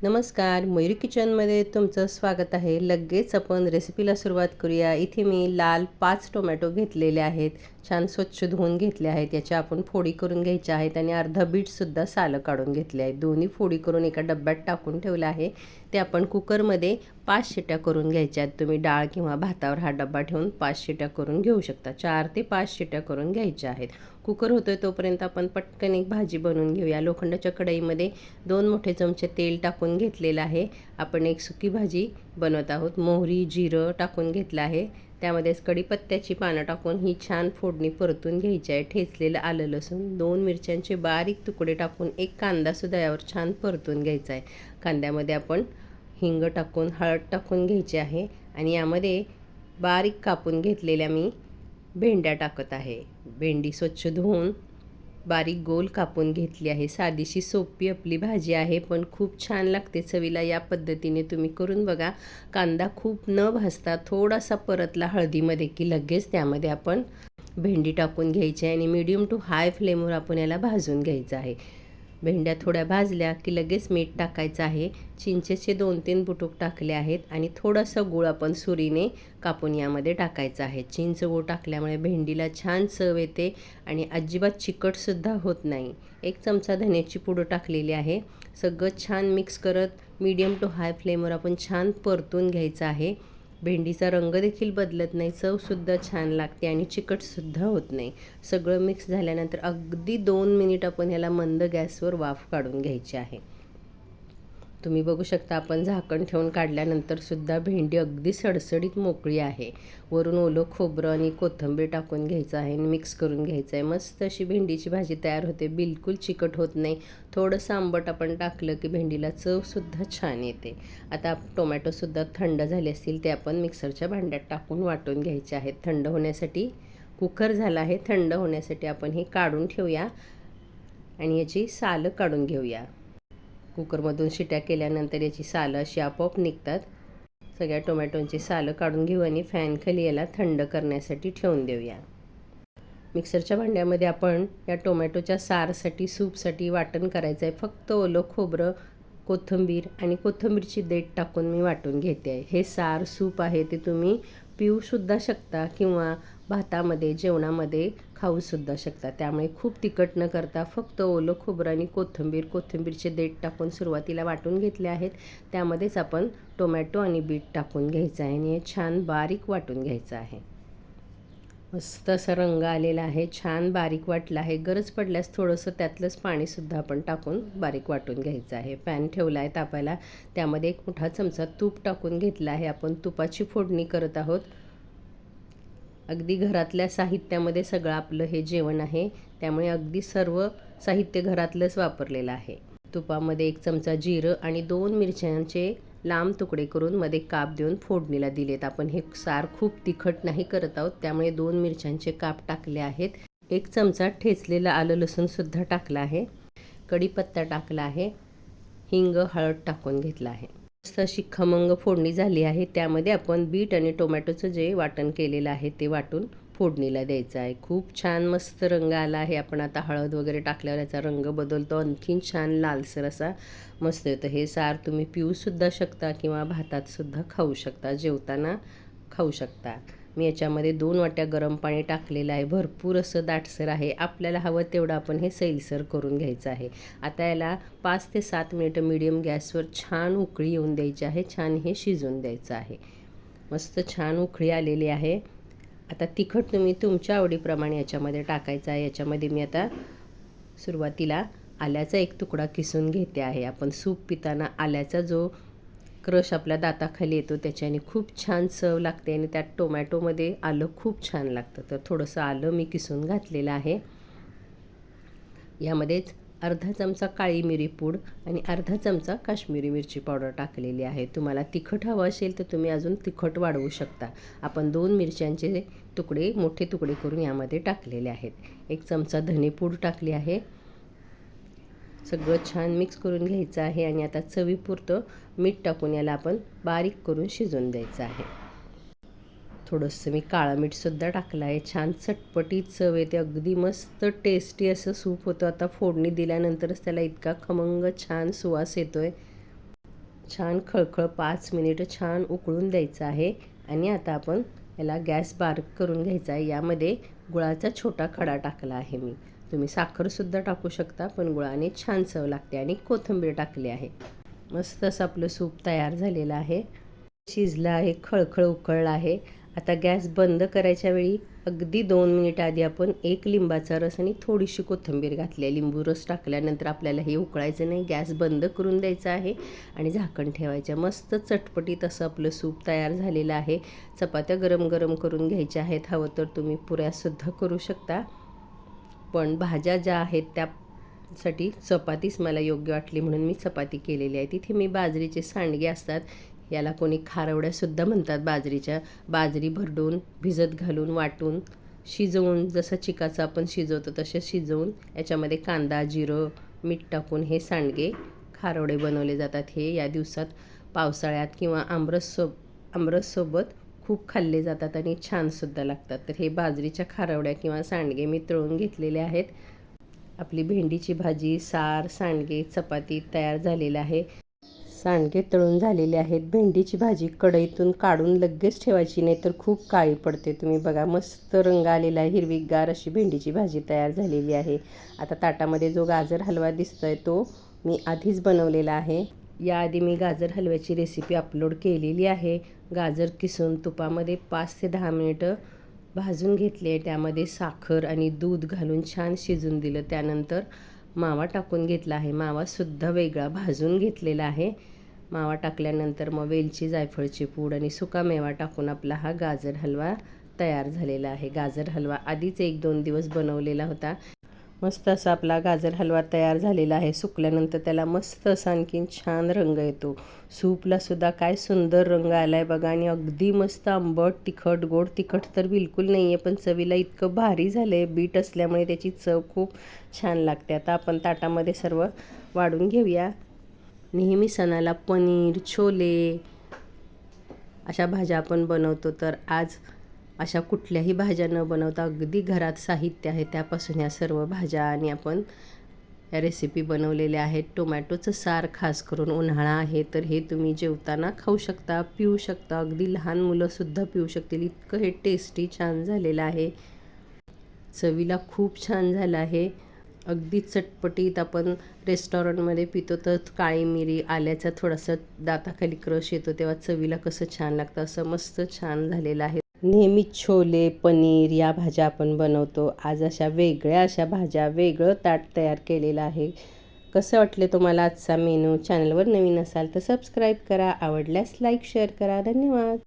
नमस्कार, मयूरी किचनमध्ये तुमचं स्वागत आहे. लगेच आपण रेसिपीला सुरुवात करूया. इथे मी लाल 5 टोमॅटो घेतलेले आहेत. छान स्वच्छ धुवून घेतले आहेत. याच्या आपण फोडी करून घ्यायच्या आहेत आणि अर्धा बीटसुद्धा सालं काढून घेतले आहेत. दोन्ही फोडी करून एका डब्यात टाकून ठेवलं आहे. ते आपण कुकरमध्ये 5 शिट्या करून घ्यायच्या आहेत. तुम्ही डाळ किंवा भातावर हा डब्बा ठेवून 5 शिट्या करून घेऊ शकता. 4 ते 5 शिट्या करून घ्यायच्या आहेत. कुकर होतोय तोपर्यंत आपण पटकन एक भाजी बनवून घेऊया. लोखंडाच्या कढईमध्ये 2 मोठे चमचे तेल टाकून घेतलेलं आहे. आपण एक सुकी भाजी बनवत आहोत. मोहरी, जिरं टाकून घेतलं आहे. त्यामध्येच कढीपत्त्याची पानं टाकून ही छान फोडणी परतून घ्यायची आहे. ठेचलेलं आलं लसूण, 2 मिरच्यांचे बारीक तुकडे टाकून एक कांदासुद्धा यावर छान परतून घ्यायचा आहे. कांद्यामध्ये आपण हिंग टाकून हळद टाकून घ्यायची आहे आणि यामध्ये बारीक कापून घेतलेल्या मी भेंड्या टाकत आहे. भेंडी स्वच्छ धुवून बारीक गोल कापून घेतली आहे. साधीशी सोपी आपली भाजी आहे, पण खूप छान लागते चवीला. या पद्धतीने तुम्ही करून बघा. कांदा खूप न भाजता थोडासा परतला हळदीमध्ये की लगेच त्यामध्ये आपण भेंडी टाकून घ्यायची आहे आणि मीडियम टू हाय फ्लेमवर आपण याला भाजून घ्यायचं आहे. भेंड्या थोड्या भाजल्या की लगेच मीठ टाकायचं आहे. चिंचेचे 2-3 बुटुक टाकले आहेत आणि थोडासा गूळ आपण सुरीने कापून यामध्ये टाकायचा आहे. चिंच गूळ टाकल्यामुळे भेंडीला छान चव येते आणि अजिबात चिकटसुद्धा होत नाही. 1 चमचा धन्याची पूड टाकलेली आहे. सगळं छान मिक्स करत मीडियम टू हाय फ्लेमवर आपण छान परतून घ्यायचं आहे. भेंडीचा रंग देखील बदलत नाही, चवसुद्धा छान लागते आणि चिकटसुद्धा होत नाही. सगळं मिक्स झाल्यानंतर अगदी 2 मिनिट आपण ह्याला मंद गॅसवर वाफ काढून घ्यायची आहे. तुम्ही बघू शकता आपण झाकण ठेवून काढल्यानंतरसुद्धा भेंडी अगदी सडसडीत मोकळी आहे. वरून ओलं खोबरं आणि कोथिंबीर टाकून घ्यायचं आहे आणि मिक्स करून घ्यायचं आहे. मस्त अशी भेंडीची भाजी तयार होते. बिलकुल चिकट होत नाही. थोडंसं आंबट आपण टाकलं की भेंडीला चवसुद्धा छान येते. आता टोमॅटोसुद्धा थंड झाले असतील ते आपण मिक्सरच्या भांड्यात टाकून वाटून घ्यायचे आहेत. थंड होण्यासाठी कुकर झाला आहे. थंड होण्यासाठी आपण हे काढून ठेवूया आणि याची सालं काढून घेऊया. कुकरमधून शिट्या केल्यानंतर याची सालं अशी आपोआप निघतात. सगळ्या टोमॅटोंची सालं काढून घेऊ आणि फॅनखाली याला थंड करण्यासाठी ठेवून देऊया. मिक्सरच्या भांड्यामध्ये आपण या टोमॅटोच्या सारसाठी सूपसाठी वाटण करायचं आहे. फक्त ओलं खोबरं, कोथिंबीर आणि कोथिंबीरची देठ टाकून मी वाटून घेते आहे. हे सार सूप आहे ते तुम्ही पिऊसुद्धा शकता किंवा भातामध्ये जेवणामध्ये खाऊसुद्धा शकता. त्यामुळे खूप तिखट न करता फक्त ओलं खोबरं आणि कोथिंबीरचे देठ टाकून सुरुवातीला वाटून घेतले आहेत. त्यामध्येच आपण टोमॅटो आणि बीट टाकून घ्यायचं आहे आणि हे छान बारीक वाटून घ्यायचं आहे. मस्त असा रंग आलेला आहे. छान बारीक वाटलं आहे. गरज पडल्यास थोडंसं त्यातलंच पाणीसुद्धा आपण टाकून बारीक वाटून घ्यायचं आहे. पॅन ठेवला आहे तापायला. त्यामध्ये 1 मोठा चमचा तूप टाकून घेतला आहे. आपण तुपाची फोडणी करत आहोत. अगदी घरातल्या साहित्यामध्ये सगळं आपलं हे जेवण आहे. त्यामुळे अगदी सर्व साहित्य घरातलंच वापरलेलं आहे. तुपामध्ये 1 चमचा जिरं आणि 2 मिरच्यांचे लांब तुकडे करून मध्ये काप देऊन फोडणीला दिलेत. आपण हे सार खूप तिखट नाही करत आहोत, त्यामुळे 2 मिरच्यांचे काप टाकले आहेत. 1 चमचा ठेचलेलं आलं लसूणसुद्धा टाकला आहे. कढीपत्ता टाकला आहे. हिंग, हळद टाकून घेतला आहे. मस्त अशी खमंग फोडणी झाली आहे. त्यामध्ये आपण बीट आणि टोमॅटोचं जे वाटण केलेलं आहे ते वाटून फोडणीला द्यायचं आहे. खूप छान मस्त रंग आला आहे. आपण आता हळद वगैरे टाकल्यावर याचा रंग बदलतो. आणखीन छान लालसर असा मस्त येतं. हे सार तुम्ही पिऊसुद्धा शकता किंवा भातातसुद्धा खाऊ शकता, जेवताना खाऊ शकता. मी याच्यामध्ये 2 वाट्या गरम पाणी टाकलेलं आहे. भरपूर असं दाटसर आहे. आपल्याला हवं तेवढं आपण हे सैलसर करून घ्यायचं आहे. आता याला 5 ते 7 मिनिटं मीडियम गॅसवर छान उकळी येऊन द्यायची आहे. छान हे शिजून द्यायचं आहे. मस्त छान उकळी आलेली आहे. आता तिखट तुम्ही तुमच्या आवडीप्रमाणे याच्यामध्ये टाकायचं आहे. याच्यामध्ये मी आता सुरुवातीला आल्याचा 1 तुकडा किसून घेते आहे. आपण सूप पिताना आल्याचा जो क्रश आपल्या दाताखाली येतो त्याच्याने खूप छान चव लागते आणि त्यात टोमॅटोमध्ये आलं खूप छान लागतं. तर थोडंसं आलं मी किसून घातलेलं आहे. यामध्येच अर्धा चमचा काळी मिरी पूड आणि अर्धा चमचा काश्मीरी मिरची पावडर टाकलेली आहे. तुम्हाला तिखट हवं असेल तर तुम्ही अजून तिखट वाढवू शकता. आपण 2 मिरच्यांचे तुकडे मोठे तुकडे करून यामध्ये टाकलेले आहेत. 1 चमचा धनेपूड टाकली आहे. सगळं छान मिक्स करून घ्यायचं आहे आणि आता चवीपुरतं मीठ टाकून याला आपण बारीक करून शिजवून द्यायचं आहे. थोडंसं मी काळं मीठसुद्धा टाकलं आहे. छान चटपटीत चव येते. अगदी मस्त टेस्टी असं सूप होतं. आता फोडणी दिल्यानंतरच त्याला इतका खमंग छान सुवास येतो आहे. छान खळखळ 5 मिनिटं छान उकळून द्यायचं आहे. आणि आता आपण याला गॅस बारीक करून घ्यायचा आहे. यामध्ये गुळाचा छोटा खडा टाकला आहे मी. तुम्ही साखरसुद्धा टाकू शकता, पण गुळाने छान चव लागते. आणि कोथिंबीर टाकली आहे. मस्त असं आपलं सूप तयार झालेलं आहे. शिजलं आहे, खळखळ उकळलं आहे. आता गॅस बंद करायच्या वेळी अगदी 2 मिनिट आधी आपण 1 लिंबाचा रस आणि थोडीशी कोथिंबीर घातली आहे. लिंबू रस टाकल्यानंतर आपल्याला हे उकळायचं नाही, गॅस बंद करून द्यायचा आहे आणि झाकण ठेवायचं. मस्त चटपटीत असं आपलं सूप तयार झालेलं आहे. चपात्या गरम गरम करून घ्यायच्या आहेत. हवं तर तुम्ही पुऱ्यासुद्धा करू शकता, पण भाज्या ज्या आहेत त्यासाठी चपातीच मला योग्य वाटली म्हणून मी चपाती केलेली आहे. तिथे मी बाजरीचे सांडगे असतात, याला कोणी खारवड्यासुद्धा म्हणतात बाजरीच्या. बाजरी भरडून भिजत घालून वाटून शिजवून, जसं चिकाचं आपण शिजवतो तसे शिजवून याच्यामध्ये कांदा जिरं मीठ टाकून हे सांडगे खारवडे बनवले जातात. हे या दिवसात पावसाळ्यात किंवा आमरससोबत खूप खाल्ले जातात आणि छानसुद्धा लागतात. तर हे बाजरीच्या खारवड्या किंवा सांडगे मी तळून घेतलेले आहेत. आपली भेंडीची भाजी सार सांडगे चपाती तयार झालेलं आहे. सांडगे तळून झालेले आहेत. भेंडीची भाजी कढईतून काढून लगेच ठेवायची, नाही तर खूप काळी पडते. तुम्ही बघा मस्त रंग आलेला आहे. हिरवीगार अशी भेंडीची भाजी तयार झालेली आहे. आता ताटामध्ये जो गाजर हलवा दिसतोय तो मी आधीच बनवलेला आहे. याआधी मी गाजर हलव्याची रेसिपी अपलोड केलेली आहे. गाजर किसून तुपामध्ये 5 ते 10 मिनिटं भाजून घेतले. त्यामध्ये साखर आणि दूध घालून छान शिजून दिलं. त्यानंतर मावा टाकून घेतला आहे. मावासुद्धा वेगळा भाजून घेतलेला आहे. मावा टाकल्यानंतर मग वेलची जायफळची पूड आणि सुकामेवा टाकून आपला हा गाजर हलवा तयार झालेला आहे. गाजर हलवा आधीच 1-2 दिवस बनवलेला होता. मस्त असा आपला गाजर हलवा तयार झालेला आहे. सुकल्यानंतर त्याला मस्त असा आणखीन छान रंग येतो. सूपलासुद्धा काय सुंदर रंग आला आहे बघा. आणि अगदी मस्त आंबट तिखट गोड. तिखट तर बिलकुल नाही आहे, पण चवीला इतकं भारी झालं आहे. बीट असल्यामुळे त्याची चव खूप छान लागते. आता आपण ताटामध्ये सर्व वाढून घेऊया. नेहमी सणाला पनीर छोले अशा भाज्या आपण बनवतो, तर आज अशा कुठल्याही भाज्या न बनवता अगदी घरात साहित्य आहे त्यापासून ह्या सर्व भाज्या आणि आपण या रेसिपी बनवलेल्या आहेत. टोमॅटोचं सार खास करून उन्हाळा आहे तर हे तुम्ही जेवताना खाऊ शकता, पिऊ शकता. अगदी लहान मुलंसुद्धा पिऊ शकतील. इतकं हे टेस्टी छान झालेलं आहे. चवीला खूप छान झालं आहे. अगदी चटपटीत. आपण रेस्टॉरंटमध्ये पितो तर काळी मिरी आल्याचा थोडासा दाताखाली क्रश येतो तेव्हा चवीला कसं छान लागतं, असं मस्त छान झालेलं आहे. नेहमी छोले पनीर या भाज्या आपण बनवतो. आज अशा वेगळ्या अशा भाज्या वेगळं ताट तयार केलेलं आहे. कसं वाटले तुम्हाला आजचा मेनू? चॅनलवर नवीन असाल तर सबस्क्राईब करा. आवडल्यास लाईक शेअर करा. धन्यवाद.